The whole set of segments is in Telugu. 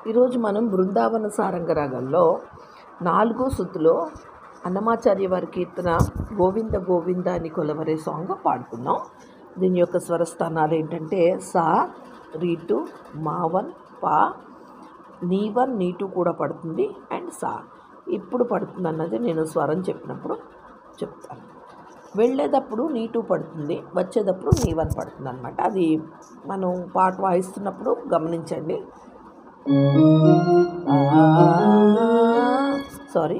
ఈరోజు మనం బృందావన సారంగ రాగంలో 4వ శృతిలో అన్నమాచార్య వారి కీర్తన గోవింద గోవింద అని కొలవరే సాంగ్ పాడుకుందాం. దీని యొక్క స్వరస్థానాలు ఏంటంటే సా, రీటు, మావన్, పా, నీవన్, నీటు కూడా పడుతుంది అండ్ సా ఇప్పుడు పడుతుంది అన్నది నేను స్వరం చెప్పినప్పుడు చెప్తాను. వెళ్ళేటప్పుడు నీటు పడుతుంది, వచ్చేటప్పుడు నీవన్ పడుతుంది అనమాట. అది మనం పాట వాయిస్తున్నప్పుడు గమనించండి. సారీ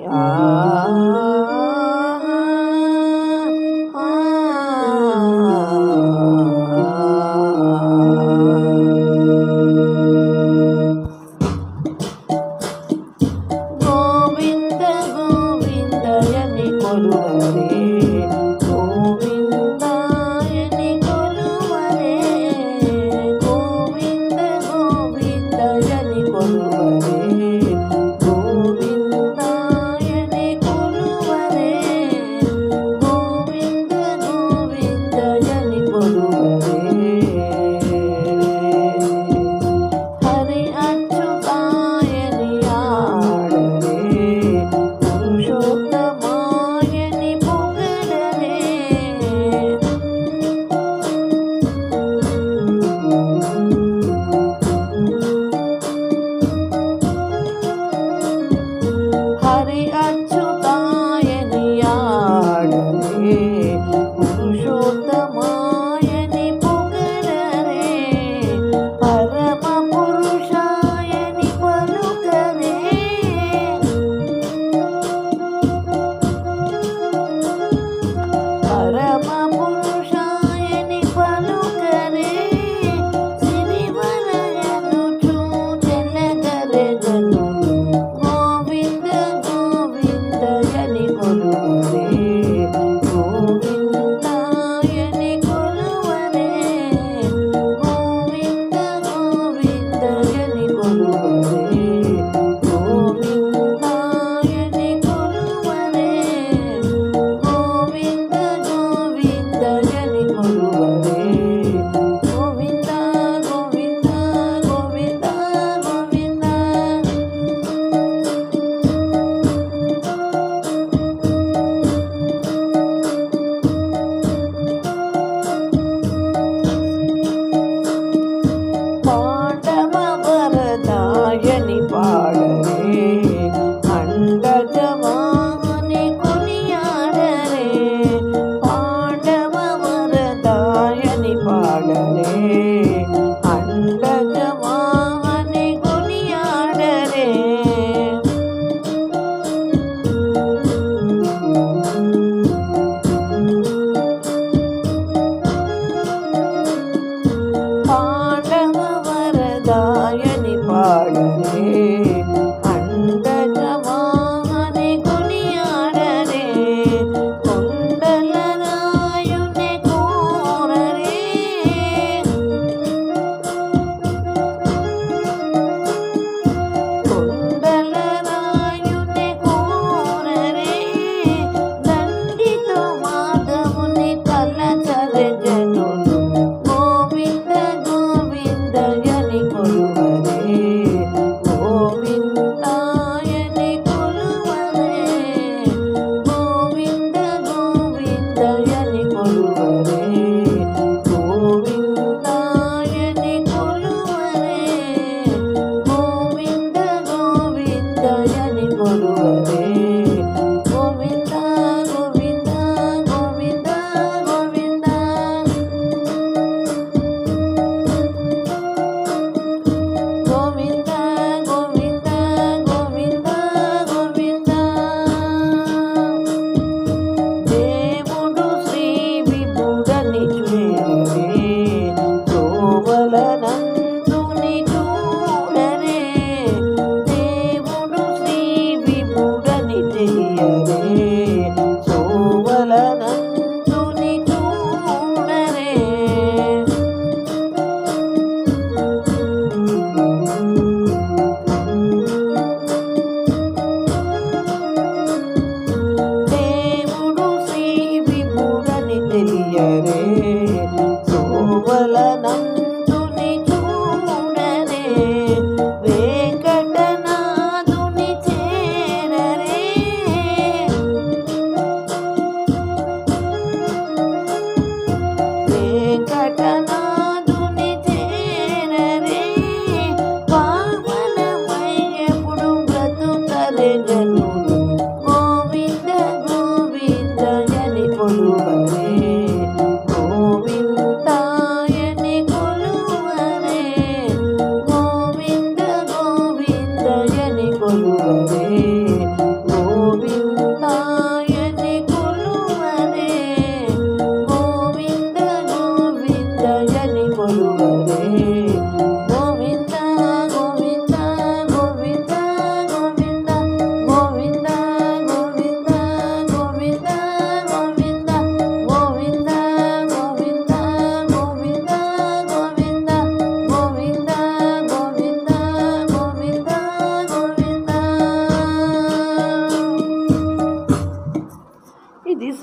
గోవింద గోవిందయని కొలువరే, గోవిందాయని కొలువరే, గోవింద గోవిందయని కొలువరే, గోవిందాయని కొలువరే.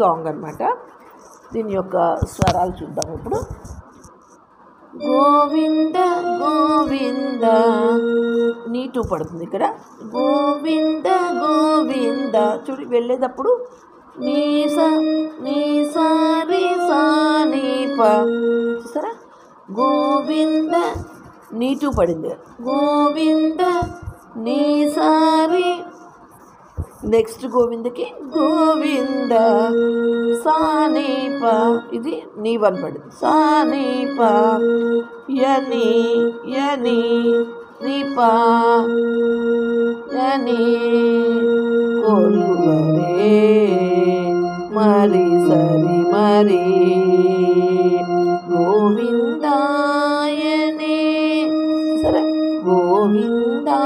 సాంగ్ అనమాట. దీని యొక్క స్వరాలు చూద్దాం ఇప్పుడు. గోవింద గోవింద, నీ 2 పడుతుంది ఇక్కడ. గోవింద గోవింద, చూడు వెళ్ళేటప్పుడు నీ సా రి సా నీ ప, చూసారా? గోవింద, నీ 2 పడింది. గోవింద నీ సా రి, నెక్స్ట్ గోవిందకి గోవింద సా నీ ప, ఇది నీ 1 పడింది. సా నీ ప యని యని నీ ప యని కొలువరే మరి సరి మరి గోవిందాయని, సరే గోవిందాయని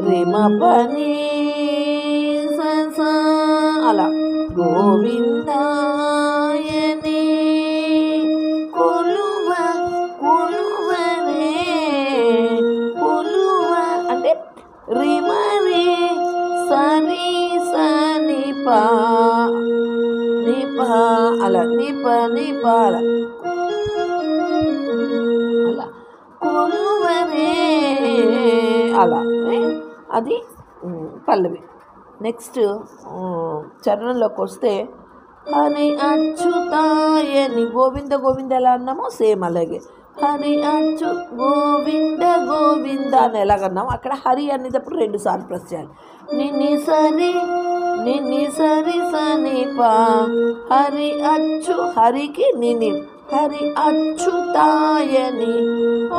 రిమ పని స అలా గోవిందాయని కొలువ కొలువరే కొలువ అంటే రిమ రే సరి సని పా నిప అలా నిప నిప అలా అలా కొలువరే అలా, అది పల్లవి. నెక్స్ట్ చరణంలోకి వస్తే హరి అచ్యుతాయని, గోవింద గోవింద ఎలా అన్నామో సేమ్ అలాగే హరి అచ్చు గోవింద గోవింద అని ఎలాగన్నాము అక్కడ హరి అనేటప్పుడు 2 సార్లు ప్రెస్ చేయాలి. నిన్ని సరి సని పా హరి అచ్చు, హరికి నిని హరి అచ్యుతాయని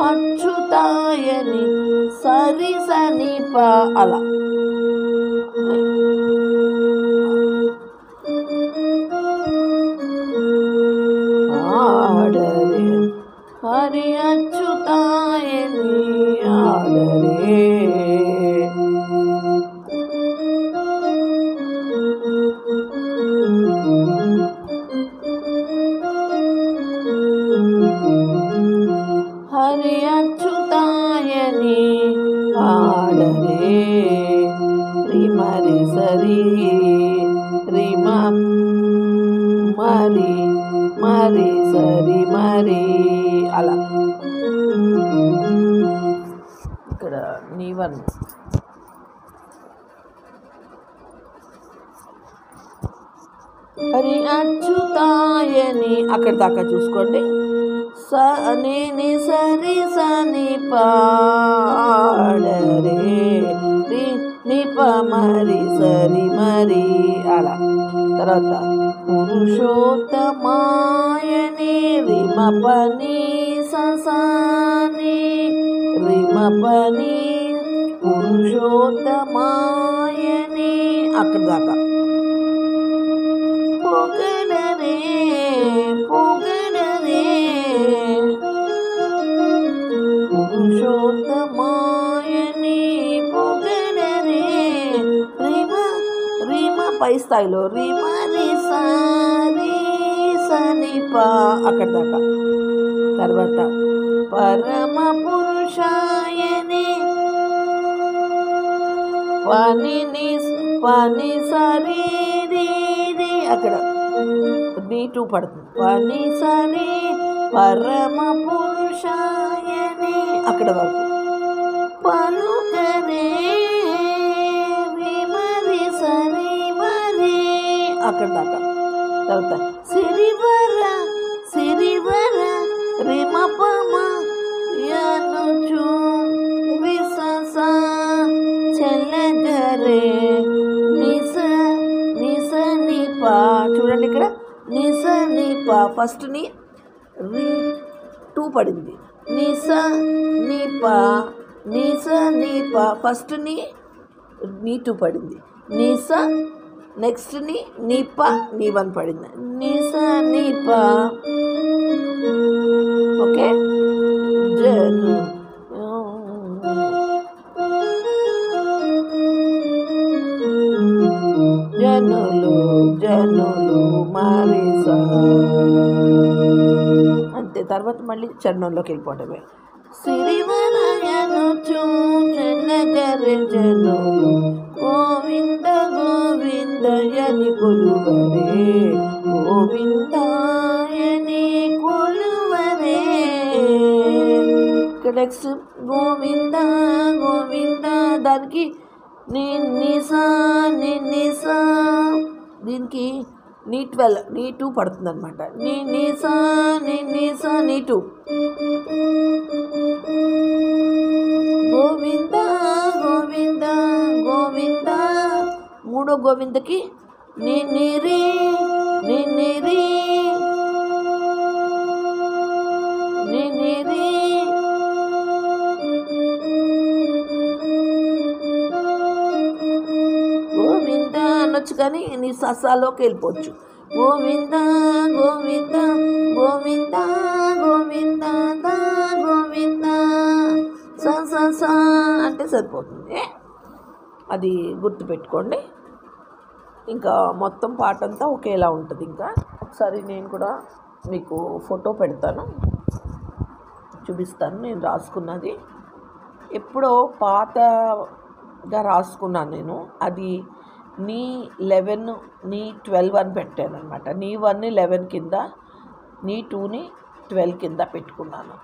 అచ్యుతాయని సరి సని పా అలా. ఆడరే హరి అచ్యుతాయని ఆడరే హరి అచ్యుతాయని ఆడరే రిమరి సరి రిమ మరి మరి సరి మరి అలా. ఇక్కడ నీ 1 హరి అచ్యుతాయని అక్కడ దాకా చూసుకోండి. ని సరి సని పాడరే నిప మరి సరి మరి అలా. తర్వాత పురుషోత్తమాయని రిమ పని ససాని రిమ పని పురుషోత్తమాయని అక్కడ దాకా. పొగడరే పొగడరే పురుషోత్తమాయని పొగడరే రిమ రిమ పై స్థాయిలో రిమ రి సారి సని పా అక్కడ దాకా. తర్వాత పరమ పురుషాయని పని సరి అక్కడ నీ 2 పడుతుంది. పని సరి పరమ పురుషాయని అక్కడ వరకు. పలుకరే మరి సరి మరి అక్కడ దాకా. తర్వాత సిరివర సిరివర రిమ పమ యనుచు విసస చెల్లగరే నిస నిస నిపా, చూడండి ఇక్కడ నిస నిపా ఫస్ట్ ని రి 2 పడింది. నిస నిపా నిస నిపా ఫస్ట్ ని 2 పడింది. నిస నెక్స్ట్ ని నిప నీ 1 పడింది. నిస నిప ఓకే. జను జనులు జనులు మారిసా అంతే. తర్వాత మళ్ళీ చరణంలోకి వెళ్ళిపోవటమే. సిరివరయను చూచనగర జనులు గోవింద గోవిందయని కొలువరే గోవిందాయని కొలువరే. నెక్స్ట్ గోవింద గోవింద, దానికి నిసా నిసా, దీనికి నీ 12 నీ 2 పడుతుంది అనమాట. నిసా నీ 2. గోవింద గోవింద గోవింద, మూడో గోవిందకి నీ రీ గోవింద అనొచ్చు, కానీ నీ ససాలోకి వెళ్ళిపోవచ్చు. గోవింద గోవింద గోవింద గోవింద గోవింద స అంటే సరిపోతుంది. అది గుర్తుపెట్టుకోండి. ఇంకా మొత్తం పాట అంతా ఒకేలా ఉంటుంది. ఇంకా ఒకసారి నేను కూడా మీకు ఫోటో పెడతాను, చూపిస్తాను. నేను రాసుకున్నది ఎప్పుడో పాతగా రాసుకున్నాను నేను. అది నీ 11 నీ 12 అని పెట్టాను అనమాట. నీ 1ని 11 కింద, నీ 2ని 12 కింద పెట్టుకున్నాను.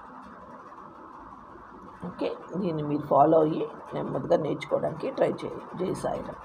ఓకే, దీన్ని మీరు ఫాలో అయ్యి నెమ్మదిగా నేర్చుకోవడానికి ట్రై చేయండి. జై సాయిరామ్.